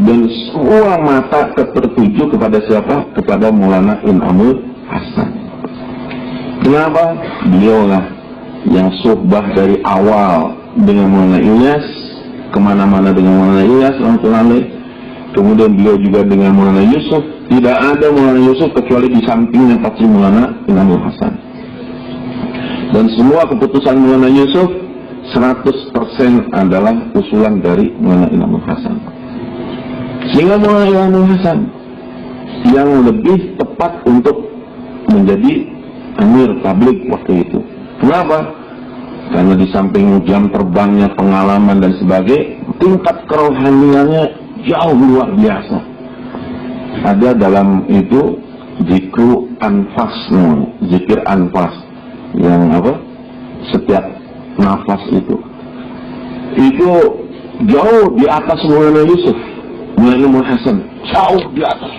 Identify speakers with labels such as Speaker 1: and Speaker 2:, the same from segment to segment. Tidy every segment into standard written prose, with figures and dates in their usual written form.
Speaker 1: dan semua mata tertuju kepada siapa? Kepada Maulana In'amul Hasan. Kenapa? Beliaulah yang suhbah dari awal dengan Maulana Ilyas, kemana-mana dengan Maulana Ilyas, kemudian beliau juga dengan Maulana Yusuf. Tidak ada Maulana Yusuf kecuali di sampingnya pasti Maulana In'amul Hasan. Dan semua keputusan Maulana Yusuf 100% adalah usulan dari Maulana In'amul Hasan. Sehingga Maulana In'amul Hasan yang lebih tepat untuk menjadi amir tabligh waktu itu. Kenapa? Karena di samping jam terbangnya, pengalaman dan sebagainya, tingkat kerohaniannya jauh luar biasa. Ada dalam itu zikru anfas, zikir anfas, yang apa? Setiap nafas itu jauh di atas Maulana Yusuf, Maulana Hasan, jauh di atas.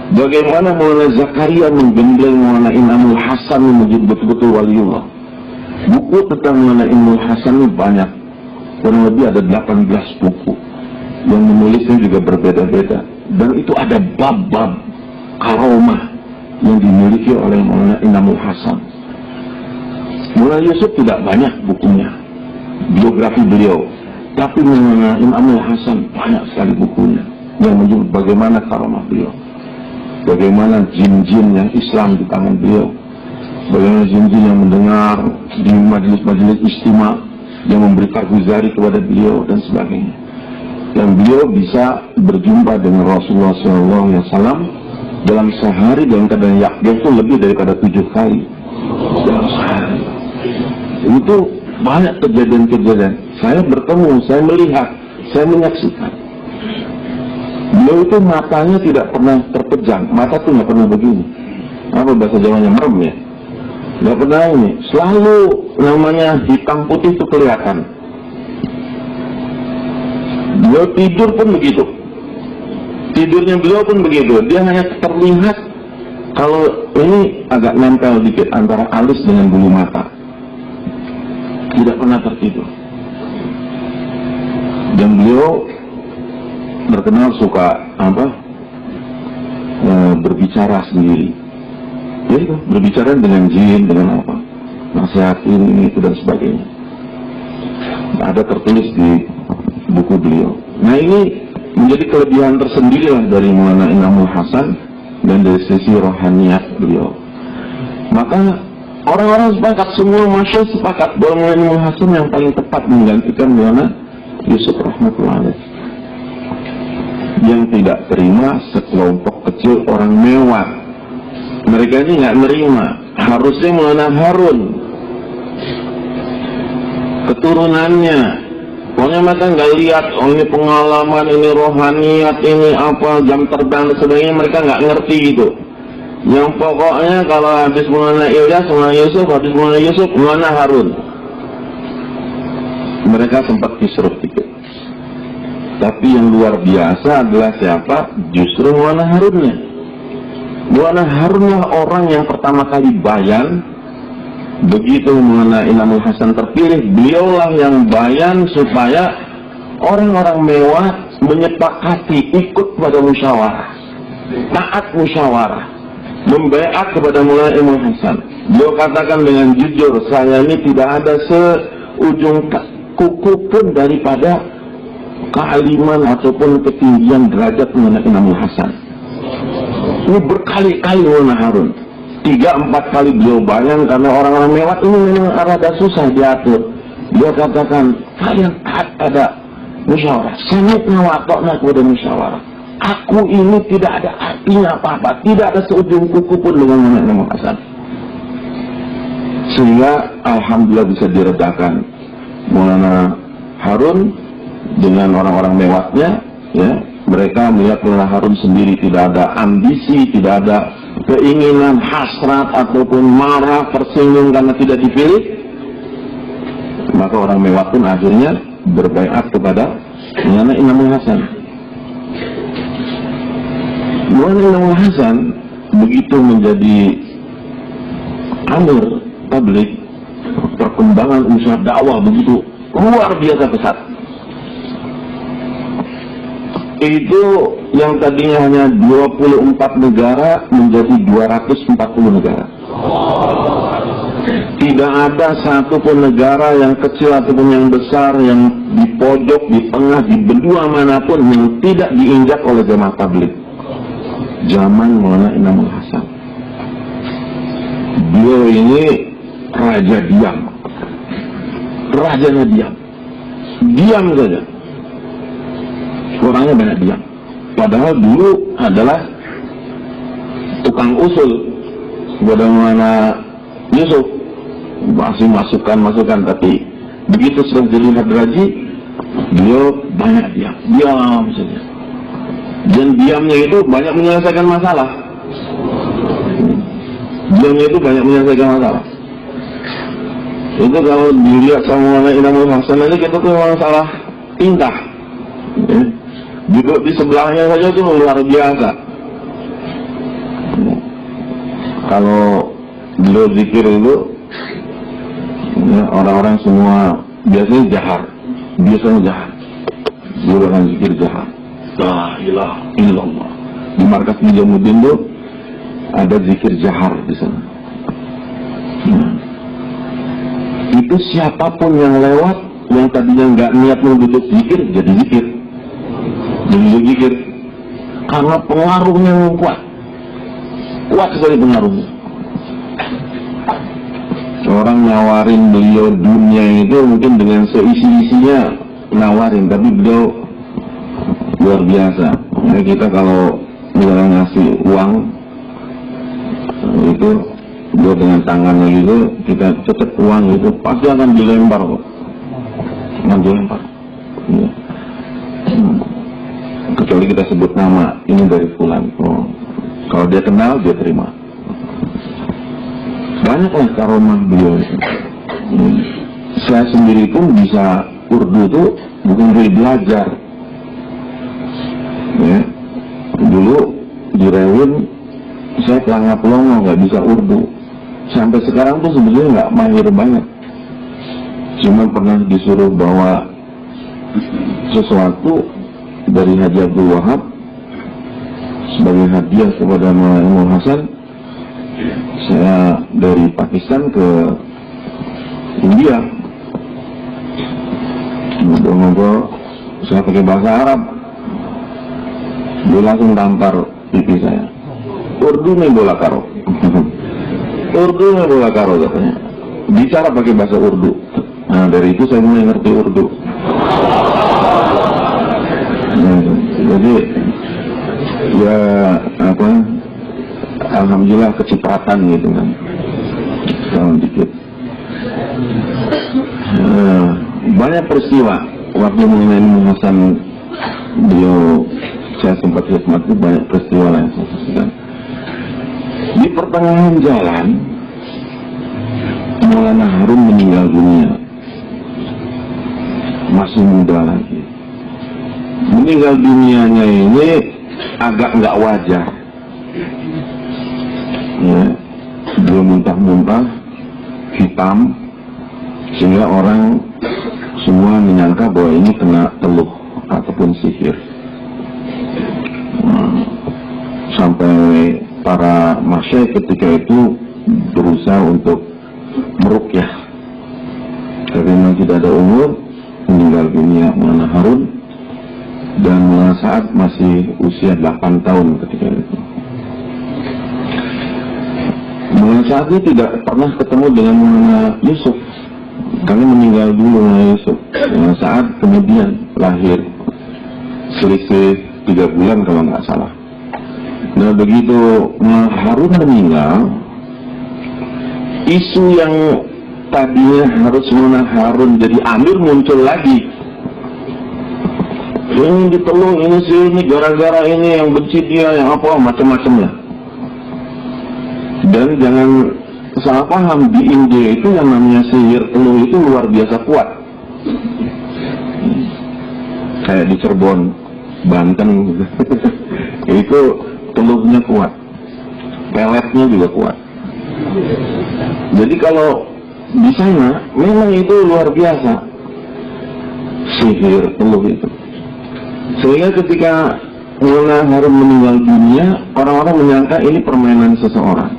Speaker 1: Bagaimana Maulana Zakaria menggembleng Maulana In'amul Hasan menjadi betul-betul waliullah. Buku tentang Maulana In'amul Hasan ini banyak, kurang lebih ada 18 buku. Yang menulisnya juga berbeda-beda, dan itu ada bab-bab karomah yang dimiliki oleh Maulana In'amul Hasan. Maulana Yusuf tidak banyak bukunya, biografi beliau, tapi Maulana In'amul Hasan banyak sekali bukunya yang menyebut bagaimana karomah beliau, bagaimana jin-jin yang Islam di tangan beliau, bagaimana jin-jin yang mendengar di majelis-majelis istimewa yang memberi karguzari kepada beliau dan sebagainya. Dan beliau bisa berjumpa dengan Rasulullah SAW dalam sehari dalam keadaan yakdeh itu lebih daripada 7 kali dalam sehari. Itu banyak kejadian-kejadian. Saya bertemu, saya melihat, saya menyaksikan. Beliau itu matanya tidak pernah terpejam, mata tuh nggak pernah begini. Apa bahasa Jawanya, merem ya? Nggak pernah ini. Selalu namanya hitam putih itu kelihatan. Beliau tidur pun begitu. Tidurnya beliau pun begitu. Dia hanya terlihat kalau ini agak nempel dikit antara alis dengan bulu mata. Tidak pernah tertidur. Dan beliau terkenal suka berbicara sendiri. Ya itu, berbicara dengan jin, dengan apa? Nasihat ini itu dan sebagainya. Ada tertulis di buku beliau. Nah ini menjadi kelebihan tersendiri lah dari Maulana In'amul Hasan dan dari sisi rohaniyat beliau. Maka orang-orang sepakat, semua masyarakat sepakat bahwa Maulana In'amul Hasan yang paling tepat menggantikan Maulana Yusuf rahmatullah alaih. Yang tidak terima sekelompok kecil orang mewah. Mereka ini nggak menerima. Harusnya Maulana Harun, keturunannya. Pokoknya mereka nggak lihat, oh ini pengalaman, ini rohaniat, ini apa, jam terbang dan sebagainya, mereka nggak ngerti gitu. Yang pokoknya kalau habis Maulana Ilyas, Maulana Yusuf, habis Maulana Yusuf, Maulana Harun. Mereka sempat kisruh dikit. Tapi yang luar biasa adalah siapa? Justru Maulana Harunnya. Maulana Harunlah orang yang pertama kali bayan. Begitu Maulana In'amul Hasan terpilih, beliaulah yang bayan supaya orang-orang mewah menyepakati ikut pada musyawarah, taat musyawarah, membaiat kepada Maulana In'amul Hasan. Beliau katakan dengan jujur, saya ini tidak ada seujung kuku pun daripada kealiman ataupun ketinggian derajat Maulana In'amul Hasan. Ini berkali-kali Maulana Harun. 3-4 kali beliau bayang karena orang-orang mewah ini memang rada susah diatur. Dia katakan, kalian ada musyawarah, sangatnya watoknya kepada musyawarah. Aku ini tidak ada artinya apa-apa, tidak ada seujung kuku pun dengan Maulana In'amul Hasan. Sehingga alhamdulillah bisa diredakan. Maulana Harun dengan orang-orang mewahnya, ya, mereka melihat Maulana Harun sendiri tidak ada ambisi, tidak ada keinginan, hasrat ataupun marah, tersinggung karena tidak dipilih. Maka orang mewah pun akhirnya berbaiat kepada Maulana In'amul Hasan. Maulana In'amul Hasan begitu menjadi amir tabligh, perkembangan usaha dakwah begitu luar biasa pesat. Itu yang tadinya hanya 24 negara menjadi 240 negara. Tidak ada satupun negara yang kecil ataupun yang besar, yang di pojok, di tengah, di benua manapun yang tidak diinjak oleh jamaah tabligh. Zaman Maulana Inamul Hasan. Beliau ini raja diam. Rajanya diam. Diam saja. Orangnya banyak diam. Padahal dulu adalah tukang usul kepada Maulana Yusuf, masih masukan, tapi begitu sudah jadi hadraji, beliau banyak diam saja. Dan diamnya itu banyak menyelesaikan masalah. Diamnya itu banyak menyelesaikan masalah. Itu kalau dilihat sama Inamul Hasan ini, kita tuh masalah tingkah. Duduk di sebelahnya saja itu luar biasa. Kalau beliau zikir itu, ya, orang-orang semua biasanya jahar. Beliau akan zikir jahar. La ilaha illallah. Di markas Nijamuddin itu ada zikir jahar di sana. Itu siapapun yang lewat, yang tadinya nggak niat mau duduk zikir, jadi zikir. Karena pengaruhnya yang kuat sekali pengaruhnya. Orang nawarin beliau dunia itu mungkin dengan seisi-isinya nawarin, tapi beliau luar biasa. Nah, kita kalau misalnya ngasih uang itu, beliau dengan tangannya gitu, kita cetek uang itu pasti akan dilempar kok. Ya. Kecuali kita sebut nama, ini dari fulan. Kalau dia kenal, dia terima. Banyaklah karomah beliau itu. Saya sendiri pun bisa Urdu itu bukan dari belajar. Ya. Dulu di Rewin saya pelangap-pelongo, nggak bisa Urdu. Sampai sekarang tuh sebetulnya nggak mahir banget. Cuma pernah disuruh bawa sesuatu dari Haji Abdul Wahab sebagai hadiah kepada Maulana Inamul Hasan. Saya dari Pakistan ke India, ngobrol-ngobrol, saya pakai bahasa Arab, dia langsung tampar pipi saya. Urdu nih bola karo. Urdu nih bola karo katanya. Bicara pakai bahasa Urdu. Nah, dari itu saya mulai ngerti Urdu. Jadi ya apa, alhamdulillah kecipratan gitu kan, kalau dikit. Banyak peristiwa waktu mengenai Inamul Hasan beliau saya sempat khidmat, itu banyak peristiwa yang saya saksikan. Di pertengahan jalan Maulana Harun meninggal dunia, masih muda lagi. Meninggal dunianya ini agak nggak wajar, ya, belum muntah-muntah, hitam, sehingga orang semua menyangka bahwa ini kena teluh ataupun sihir. Sampai para masyayikh ketika itu berusaha untuk meruqyah, karena tidak ada umur. Meninggal dunia Maulana Harun, dan Maulana Sa'ad masih usia 8 tahun ketika itu. Maulana Sa'ad ini tidak pernah ketemu dengan Maulana Yusuf, karena meninggal dulu Maulana Yusuf. Maulana Sa'ad kemudian lahir, selisih 3 bulan kalau nggak salah. Nah, begitu Maulana Harun meninggal, isu yang tadinya harus Maulana Harun jadi amir muncul lagi. Ini diteluh, ini sini, gara-gara ini yang benci dia, yang apa, macam-macam lah. Dan jangan salah paham, di India itu yang namanya sihir teluh itu luar biasa kuat. Kayak di Cirebon, Banten gitu. Itu teluhnya kuat, peletnya juga kuat. Jadi kalau di sana memang itu luar biasa sihir teluh itu. Sehingga ketika Maulana Harun meninggal dunia, orang-orang menyangka ini permainan seseorang.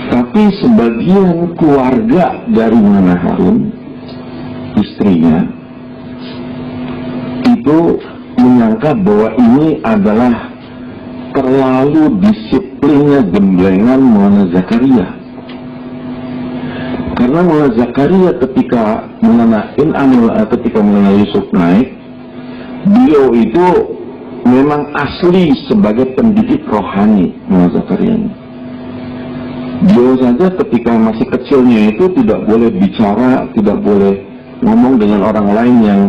Speaker 1: Tapi sebagian keluarga dari Maulana Harun, istrinya, itu menyangka bahwa ini adalah terlalu disiplinnya gemblengan Maulana Zakaria. Karena Maulana Zakaria ketika Maulana Yusuf naik, beliau itu memang asli sebagai pendidik rohani Maulana Zakaria ini. Beliau saja ketika masih kecilnya itu tidak boleh bicara, tidak boleh ngomong dengan orang lain yang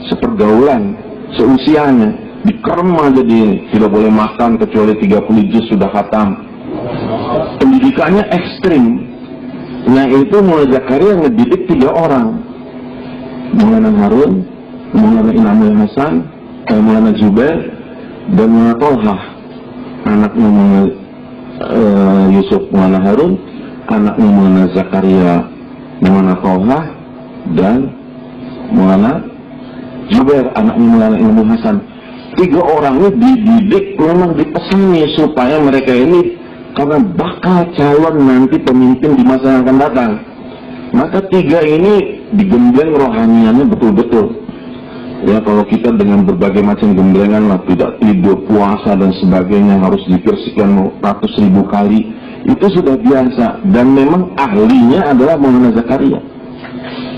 Speaker 1: sepergaulan, seusianya. Dikerem aja dia, tidak boleh makan kecuali 30 juz sudah khatam. Pendidikannya ekstrim. Nah itu Maulana Zakaria ngedidik 3 orang. Maulana Harun, Maulana Inamul Hasan, Maulana Zubair, dan Maulana Tolha. Anaknya Maulana Yusuf Maulana Harun, anaknya Maulana Zakaria Maulana Tolha, dan Maulana Zubair, anaknya Maulana Inamul Hasan. 3 orang ini dididik, memang dipesani supaya mereka ini karena bakal calon nanti pemimpin di masa yang akan datang. Maka 3 ini digembleng rohaniannya betul-betul. Ya kalau kita dengan berbagai macam gemblengan lah, tidak tidur, puasa dan sebagainya, harus dibersihkan 100.000 kali, itu sudah biasa. Dan memang ahlinya adalah Maulana Zakaria.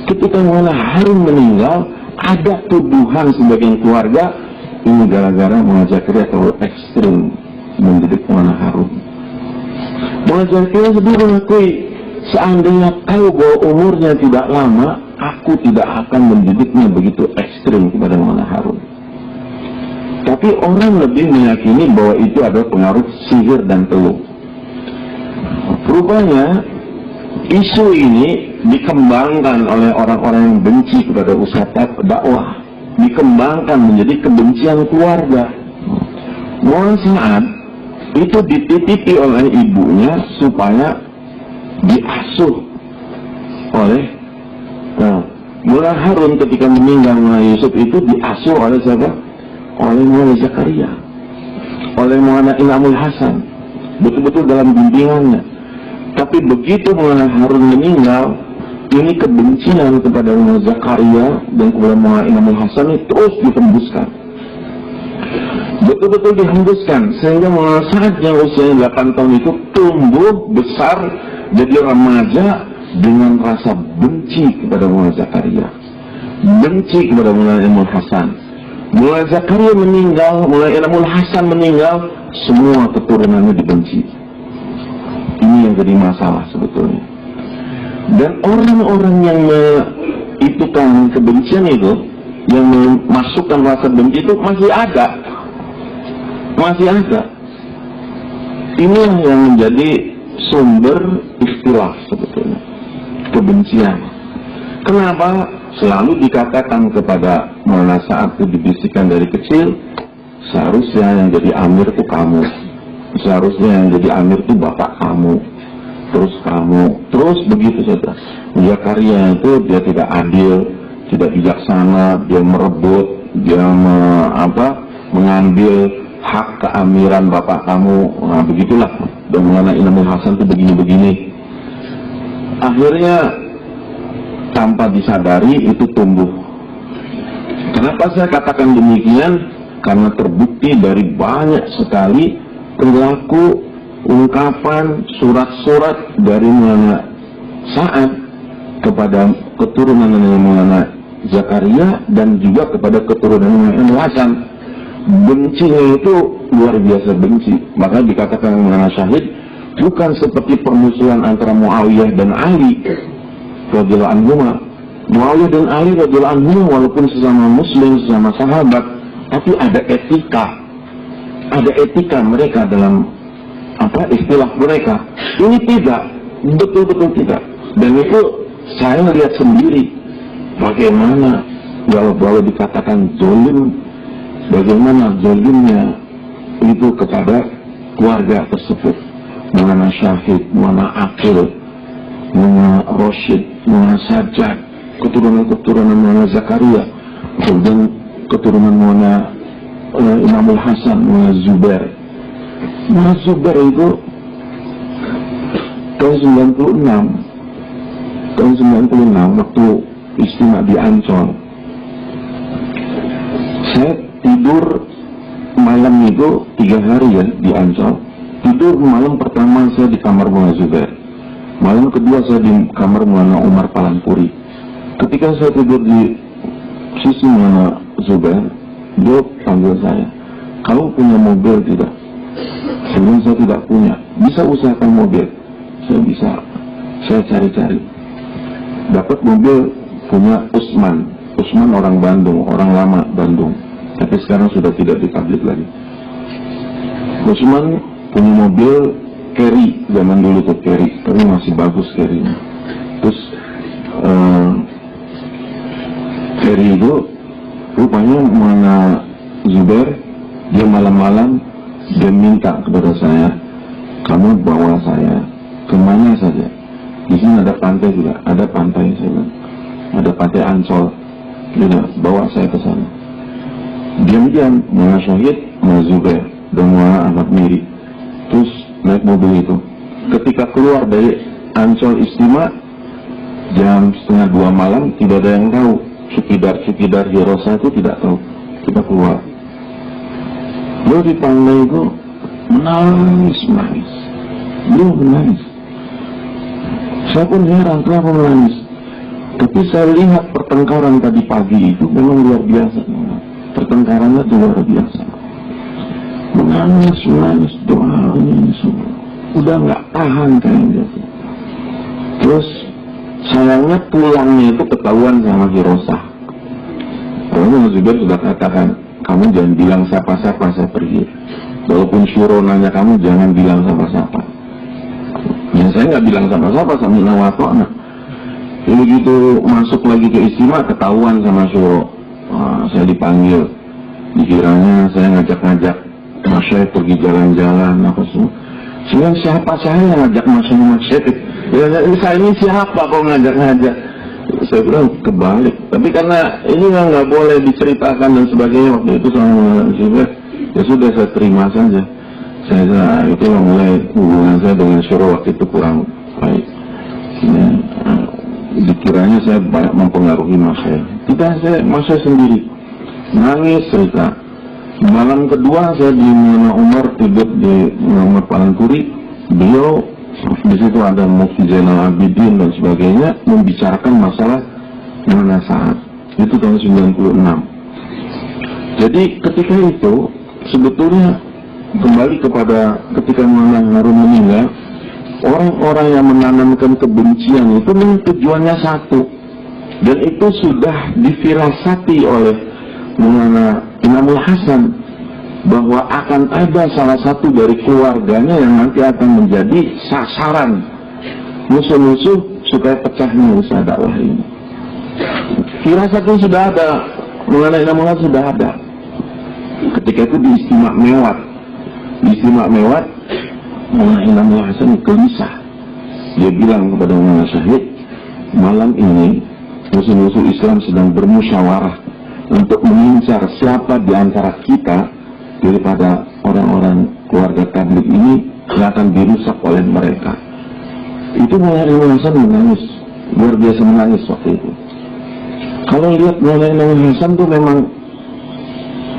Speaker 1: Ketika Maulana Harun meninggal, ada tuduhan sebagian keluarga, ini gara-gara Maulana Zakaria terlalu ekstrim mendidik Maulana Harun. Maulana Zakaria sendiri mengakui, seandainya tahu bahwa umurnya tidak lama, aku tidak akan mendidiknya begitu ekstrim kepada Maulana Harun. Tapi orang lebih meyakini bahwa itu adalah pengaruh sihir dan teluk. Rupanya isu ini dikembangkan oleh orang-orang yang benci kepada usaha dakwah, dikembangkan menjadi kebencian keluarga. Maulana Sa'ad itu dititipi oleh ibunya supaya diasuh oleh Maulana Harun. Ketika meninggal Maulana Yusuf itu diasuh oleh siapa? Oleh Maulana Zakaria, oleh Maulana Inamul Hasan, betul-betul dalam bimbingannya. Tapi begitu Maulana Harun meninggal, ini kebencian kepada Maulana Zakaria dan kepada Maulana Inamul Hasan ini terus dihembuskan, betul-betul dihembuskan, sehingga Maulana Sa'ad yang usianya 8 tahun itu tumbuh besar jadi remaja dengan rasa benci kepada Maulana Zakaria, benci kepada Maulana Inamul Hasan. Maulana Zakaria meninggal, Maulana Inamul Hasan meninggal, semua keturunannya dibenci. Ini yang jadi masalah sebetulnya. Dan orang-orang yang itukan kebencian itu, yang memasukkan rasa benci itu masih ada. Inilah yang menjadi sumber istilah sebetulnya, kebencian. Kenapa? Selalu dikatakan kepada Maulana Sa'ad itu, dibisikkan dari kecil, seharusnya yang jadi amir itu kamu, seharusnya yang jadi amir itu bapak kamu, terus kamu, terus begitu saja. Zakaria itu dia tidak adil, tidak bijaksana, dia merebut, dia mengambil hak keamiran bapak kamu. Nah begitulah. Dan Maulana Inamul Hasan itu begini-begini. Akhirnya tanpa disadari itu tumbuh. Kenapa saya katakan demikian? Karena terbukti dari banyak sekali perilaku, ungkapan, surat-surat dari Maulana Sa'ad kepada keturunan Maulana Zakaria dan juga kepada keturunan Maulana Hasan. Bencinya itu luar biasa benci. Maka dikatakan Maulana Syahid, bukan seperti permusuhan antara Muawiyah dan Ali radhiyallahu anhu. Muawiyah dan Ali radhiyallahu anhu walaupun sesama muslim, sesama sahabat, tapi ada etika mereka dalam istilah mereka. Ini tidak, betul-betul tidak. Dan itu saya lihat sendiri bagaimana kalau dikatakan zalim, bagaimana zalimnya itu kepada keluarga tersebut. Maulana Syahid, Maulana Aqil, Maulana Rashid, Maulana Sajjad, keturunan-keturunan Maulana Zakaria, kemudian keturunan Maulana Imamul Hasan, Maulana Zubair. Maulana Zubair itu tahun 96 waktu istimewa di Ancol. Saya tidur malam itu 3 hari ya di Ancol. Tidur malam pertama saya di kamar Maulana Zubair. Malam kedua saya di kamar Maulana Umar Palampuri. Ketika saya tidur di sisi Maulana Zubair, dia panggil saya, "Kamu punya mobil tidak?" Sebelum saya tidak punya. "Bisa usahakan mobil?" Saya bisa. Saya cari-cari. Dapat mobil punya Usman. Usman orang Bandung, orang lama Bandung. Tapi sekarang sudah tidak di publik lagi. Usman punya mobil Carry, zaman dulu tuh Carry, tapi masih bagus Carry-nya. Terus Carry itu rupanya Maulana Zubair, dia malam-malam dia minta kepada saya, "Kamu bawa saya kemana saja. Di sini ada pantai juga, ada pantai saya, ada pantai Ancol. Dia bawa saya ke sana." Diam-diam Maulana Syahid, Maulana Zubair dan Maulana Ahmad Miri terus naik mobil itu. Ketika keluar dari Ancol Istimewa jam 1:30 malam, tidak ada yang tahu. Sukidar Hirosa itu tidak tahu. Kita keluar. Beliau di pantai itu menangis. Beliau menangis. Saya pun heran kenapa menangis. Tapi saya lihat pertengkaran tadi pagi itu memang luar biasa. Pertengkarannya itu luar biasa. Menangis, doa ini semua. Udah nggak tahan kayaknya. Terus sayangnya pulangnya itu ketahuan sama Hirosa. Karena Zubair sudah katakan, "Kamu jangan bilang siapa-siapa saya pergi. Walaupun Syuro nanya kamu, jangan bilang siapa-siapa." Ya saya nggak bilang siapa-siapa, sama Nawato anak. Begitu masuk lagi ke Istimewa, ketahuan sama Syuro. Saya dipanggil. Dikiranya saya ngajak-ngajak Mas Syekh pergi jalan-jalan apa semua. Siapa saya ngajak Mas Syekh? Ya, saya ini siapa kok ngajak-ngajak? Saya bilang kebalik. Tapi karena ini nggak boleh diceritakan dan sebagainya waktu itu sama Zubair, ya sudah saya terima saja. Saya itu mulai hubungan saya dengan Syuro waktu itu kurang baik. Ya, dikiranya saya banyak mempengaruhi Mas Syekh. Tidak, Mas Syekh sendiri nangis cerita. Malam kedua saya di Maulana Umar tidur di Umar Palampuri. Beliau di situ ada Mufti Zainal Abidin dan sebagainya membicarakan masalah mana saat itu tahun 96. Jadi ketika itu sebetulnya kembali kepada ketika Maulana Harun meninggal, orang-orang yang menanamkan kebencian itu memang tujuannya satu, dan itu sudah difirasati oleh Maulana Imamul Hasan bahwa akan ada salah satu dari keluarganya yang nanti akan menjadi sasaran musuh-musuh supaya pecahnya usaha dakwah ini. Firasatnya sudah ada, Maulana Imamul Hasan sudah ada. Ketika itu di Istimewa Mewat, Maulana Imamul Hasan gelisah. Dia bilang kepada Maulana Syahid, "Malam ini musuh-musuh Islam sedang bermusyawarah untuk mengincar siapa di antara kita daripada orang-orang keluarga tabligh ini yang akan dirusak oleh mereka." Itu Maulana Imamul Hasan menangis, luar biasa menangis waktu itu. Kalau lihat Maulana Imamul Hasan tuh memang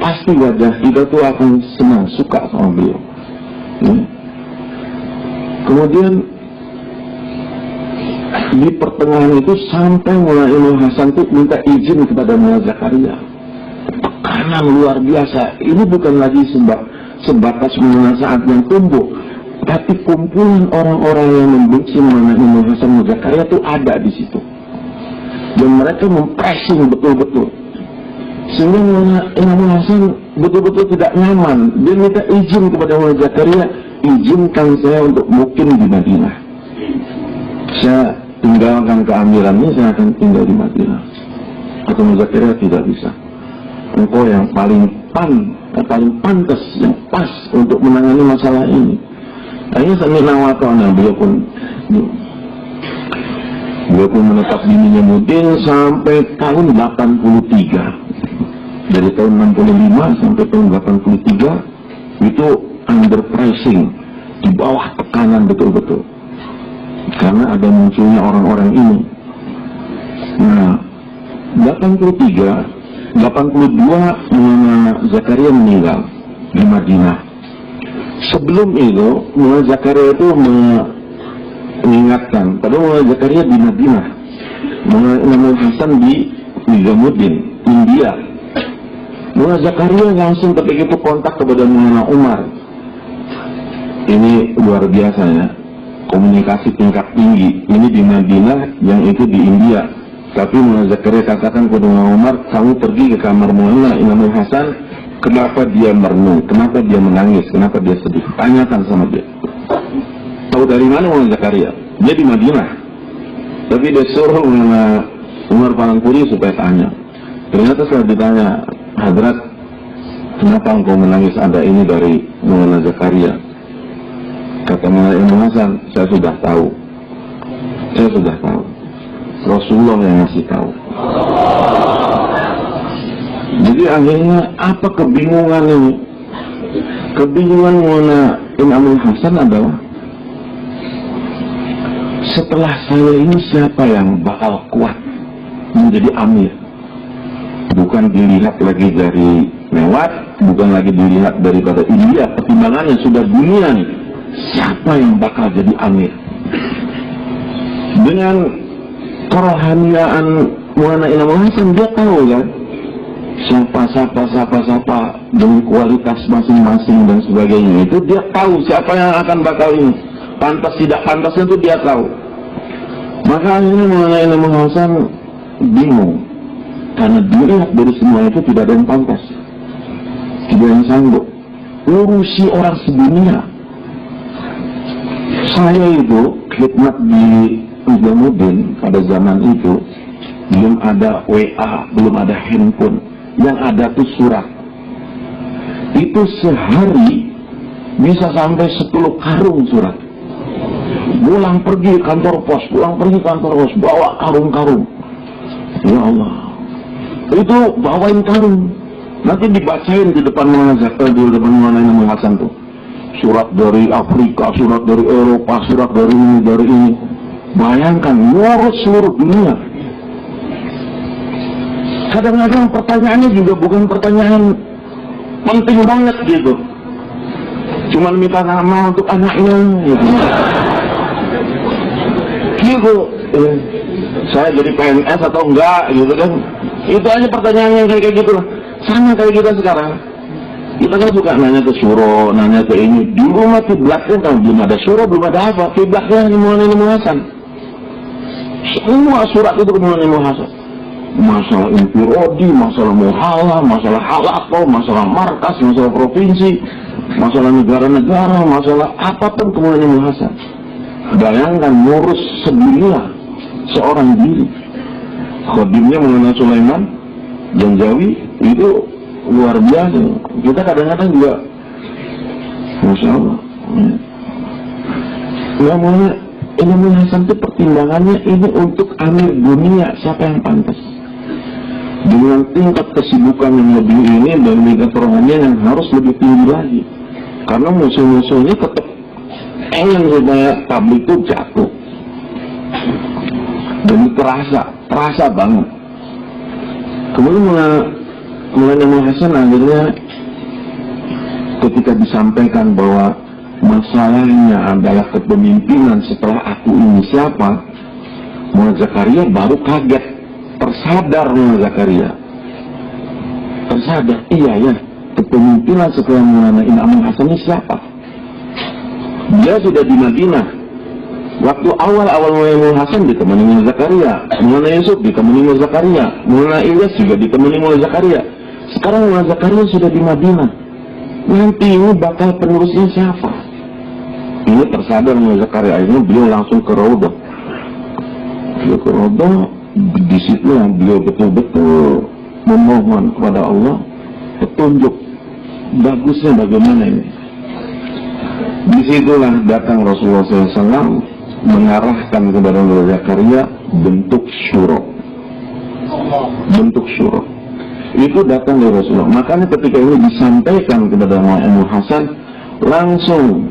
Speaker 1: pasti wajah kita tuh akan senang, suka sama beliau. Kemudian di pertengahan itu sampai Maulana Imamul Hasan tuh minta izin kepada Maulana Zakaria. Tekanan luar biasa. Ini bukan lagi sebatas Maulana Sa'ad yang tumbuh, tapi kumpulan orang-orang yang membenci Maulana Imamul Hasan Zakaria itu ada di situ. Dan mereka mempressing betul-betul. Sehingga Maulana Imamul Hasan betul-betul tidak nyaman. Dia minta izin kepada Maulana Zakaria, "Izinkan saya untuk mukim di Madinah. Saya tinggalkan keamiran ini, saya akan tinggal di Madinah." Atau Maulana Zakaria, "Tidak bisa. Engkau yang paling pantas, yang pas untuk menangani masalah ini." Akhirnya Sami'na wa Ata'na, beliau pun menetap di Minyamuddin sampai tahun 83. dari tahun 65 sampai tahun 83 itu under pressing, di bawah tekanan betul-betul, karena ada munculnya orang-orang ini. Nah, 82 Maulana Zakaria meninggal di Madinah. Sebelum itu Maulana Zakaria itu mengingatkan, padahal Maulana Zakaria di Madinah, Maulana Imam Hasan di Nizamuddin, India. Maulana Zakaria langsung ketika itu kontak kepada Maulana Umar. Ini luar biasa ya, komunikasi tingkat tinggi. Ini di Madinah, yang itu di India. Tapi Maulana Zakaria katakan kepada Maulana Umar, kamu pergi ke kamar Maulana Imam Hasan, kenapa dia merenung, kenapa dia menangis, kenapa dia sedih, tanyakan sama dia. Tahu dari mana Maulana Zakaria? Dia di Madinah, tapi dia suruh Maulana Umar Palangpuri supaya tanya. Ternyata setelah ditanya, Hadrat, kenapa engkau menangis, ada ini dari Maulana Zakaria? Kata Maulana Imam Hasan, saya sudah tahu, Rasulullah yang ngasih tahu. Jadi akhirnya apa kebingungan ini? Kebingungan Maulana Imam Hasan adalah, setelah saya ini siapa yang bakal kuat menjadi amir? Bukan dilihat lagi dari lewat, bukan lagi dilihat daripada India, pertimbangannya sudah dunia nih. Siapa yang bakal jadi amir? Dengan kerohaniaan Maulana Imam Hasan, dia tahu kan siapa dengan kualitas masing-masing dan sebagainya. Itu dia tahu siapa yang akan bakal ini, pantas tidak pantasnya itu dia tahu. Maka akhirnya Maulana Imam Hasan bingung, karena dilihat dari semua itu tidak ada yang pantas, tidak yang sanggup urusi orang sedunia. Saya itu khidmat di Nizamuddin pada zaman itu, belum ada WA, belum ada handphone, yang ada tuh surat. Itu sehari bisa sampai 10 karung surat. Pulang pergi kantor pos, bawa karung-karung. Ya Allah, itu bawain karung, nanti dibacain di depan Maulana Zakaria, di depan Maulana Imam Hasan tuh. Surat dari Afrika, surat dari Eropa, surat dari ini. Bayangkan, ngurus seluruh dunia. Kadang-kadang pertanyaannya juga bukan pertanyaan penting banget gitu, cuman minta nama untuk anaknya gitu. Saya jadi PNS atau enggak gitu kan. Itu aja pertanyaan yang kayak gitu lah. Sama kayak kita sekarang. Kita kan suka nanya ke Suro, nanya ke ini. Dulu mah kiblatnya kan belum ada Suro, belum ada apa. Kiblatnya Maulana Imam Hasan. Semua surat itu ke Maulana Imam Hasan. Masalah infirodi, masalah muhala, masalah halako, masalah markas, masalah provinsi, masalah negara-negara, masalah apapun ke Maulana Imam Hasan. Bayangkan ngurus sedunia seorang diri. Khodimnya Maulana Sulaiman Janjawi itu luar biasa. Kita kadang-kadang juga, Masya Allah, ya Maulana Imam Hasan itu pertimbangannya ini untuk amir dunia, siapa yang pantas. Dengan tingkat kesibukan yang lebih ini dan tingkat kerohanian yang harus lebih tinggi lagi. Karena musuh-musuhnya tetap ingin supaya tabligh itu jatuh. Dan terasa banget. Kemudian Maulana Imam Hasan akhirnya ketika disampaikan bahwa masalahnya adalah kepemimpinan setelah aku ini siapa, Maulana Zakaria baru kaget, tersadar. Maulana Zakaria tersadar, iya ya, kepemimpinan setelah Maulana Imam Hasan ini siapa. Dia sudah di Madinah. Waktu awal-awal Maulana Imam Hasan ditemani Maulana Zakaria, Maulana Yusuf ditemani Maulana Zakaria, Maulana Ilyas juga ditemani Maulana Zakaria. Sekarang Maulana Zakaria sudah di Madinah. Nanti ini bakal penerusnya siapa? Ini tersadar Maulana Zakaria. Akhirnya beliau langsung ke Raudhah. Beliau ke Raudhah, di situ yang beliau betul-betul memohon kepada Allah petunjuk bagusnya bagaimana ini. Disitulah datang Rasulullah SAW mengarahkan kepada Maulana Zakaria bentuk syuro. itu datang dari Rasulullah. Makanya ketika ini disampaikan kepada Muhammad Hasan, langsung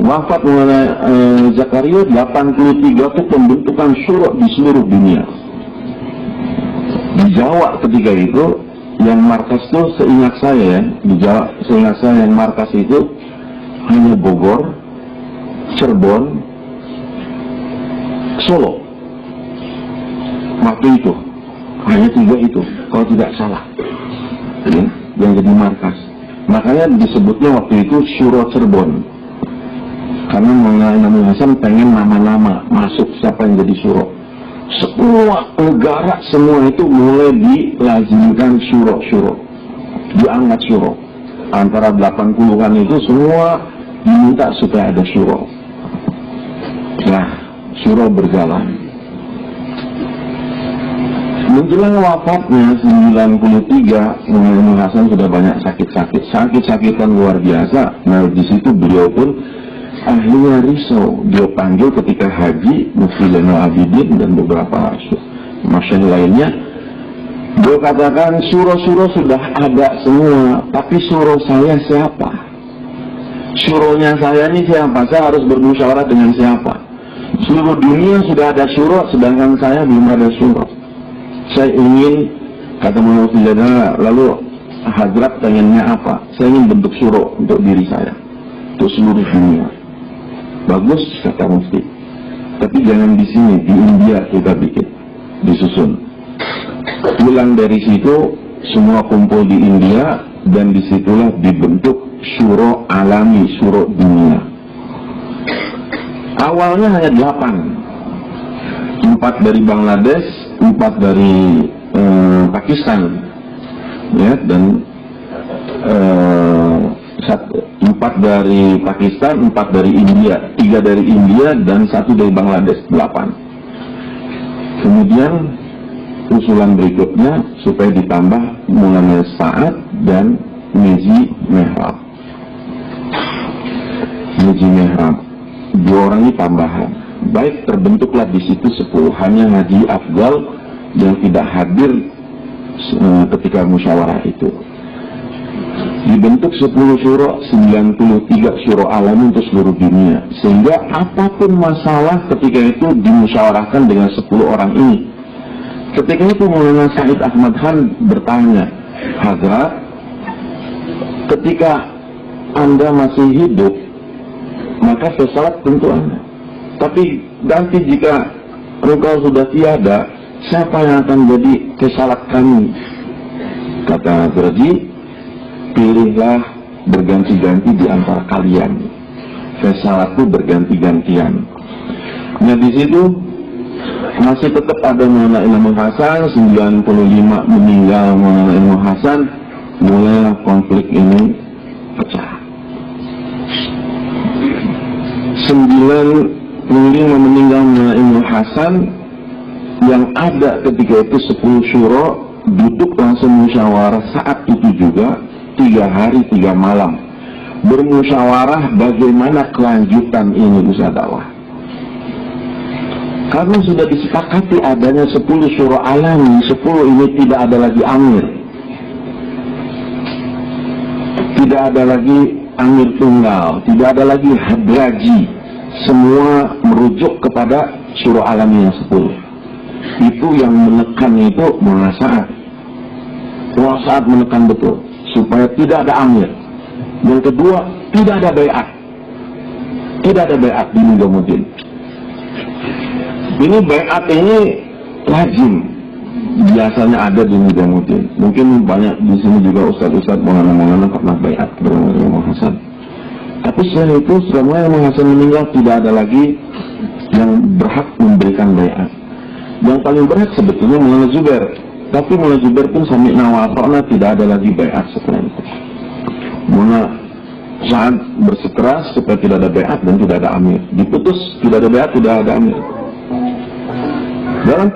Speaker 1: wafat mengenai Zakaria 83 itu pembentukan syura di seluruh dunia. Di Jawa ketika itu yang markas itu seingat saya ya, di Jawa seingat saya yang markas itu hanya Bogor, Cirebon, Solo. Waktu itu hanya 3 itu kalau tidak salah ya, yang jadi markas. Makanya disebutnya waktu itu Syuro Cirebon, karena mengenai Nabi Hasan pengen nama-nama masuk siapa yang jadi syuro. Semua negara semua itu mulai dilazimkan syuro, diangkat syuro. Antara 80-an itu semua diminta supaya ada syuro. Nah, syuro berjalan. Menjelang wafatnya 93, Nabi Hasan sudah banyak sakit-sakitan luar biasa. Nah, di situ beliau pun akhirnya risau. Dia panggil ketika haji Mufti Zainal Abidin dan beberapa masyayikh lainnya. Dia katakan syuro-syuro sudah ada semua, tapi syuro saya siapa? Syuronya saya ini siapa? Saya harus bermusyawarah dengan siapa? Seluruh dunia sudah ada syuro, sedangkan saya belum ada syuro. Saya ingin, kata Mufti Zainal, lalu Hadrat pengennya apa? Saya ingin bentuk syuro untuk diri saya, untuk seluruh dunia. Bagus, kata Mufti. Tapi jangan di sini, di India kita bikin, disusun. Pulang dari situ, semua kumpul di India, dan disitulah dibentuk syuro alami, syuro dunia. Awalnya hanya 8. 4 dari Bangladesh, 4 dari Pakistan, ya, dan 4 dari Pakistan, 4 dari India, 3 dari India, dan 1 dari Bangladesh, 8. Kemudian usulan berikutnya supaya ditambah Maulana Sa'ad dan Meji Mehrab. Meji Mehrab, 2 orang ini tambahan. Baik, terbentuklah di situ 10. Hanya Haji Afdal yang tidak hadir ketika musyawarah itu. Dibentuk 10 syuro, 93 syuro alami untuk seluruh dunia. Sehingga apapun masalah ketika itu dimusyawarahkan dengan 10 orang ini. Ketika itu Maulana Said Ahmad Khan bertanya, Hazrat, ketika Anda masih hidup, maka sesalat tentu Anda. Tapi nanti jika engkau sudah tiada, siapa yang akan jadi kesalat kami? Kata Hazrat, pilihlah berganti-ganti di antara kalian. Fesalat itu berganti-gantian. Nah, di situ masih tetap ada Maulana Imam Hasan. 95 meninggal Maulana Imam Hasan. Mulailah konflik ini pecah. 95 meninggal Maulana Imam Hasan. Yang ada ketika itu 10 syuro duduk langsung musyawarah saat itu juga 3 hari 3 malam bermusyawarah bagaimana kelanjutan ini usaha dakwah. Karena sudah disepakati adanya 10 syuro alami, 10 ini tidak ada lagi amir, tidak ada lagi amir tunggal, tidak ada lagi hadraji, semua merujuk kepada syuro alami yang 10. Itu yang menekan itu Maulana Sa'ad. Maulana Sa'ad menekan betul supaya tidak ada amir. Yang kedua, tidak ada bayat. Tidak ada bayat di Nizamuddin. Ini bayat ini lazim, biasanya ada di Nizamuddin. Mungkin banyak di sini juga ustaz-ustaz Maulana pernah bayat bersama Imam Hasan. Tapi setelah itu setelah Imam Hasan meninggal, tidak ada lagi yang berhak memberikan bayat. Yang paling berhak sebetulnya Maulana Zubair. Tapi Maulana Zubair pun sampai nawafa'na tidak ada lagi bayat setelah itu. Maulana Sa'ad bersikeras supaya tidak ada bayat dan tidak ada amir. Diputus, tidak ada bayat, tidak ada amir. Dalam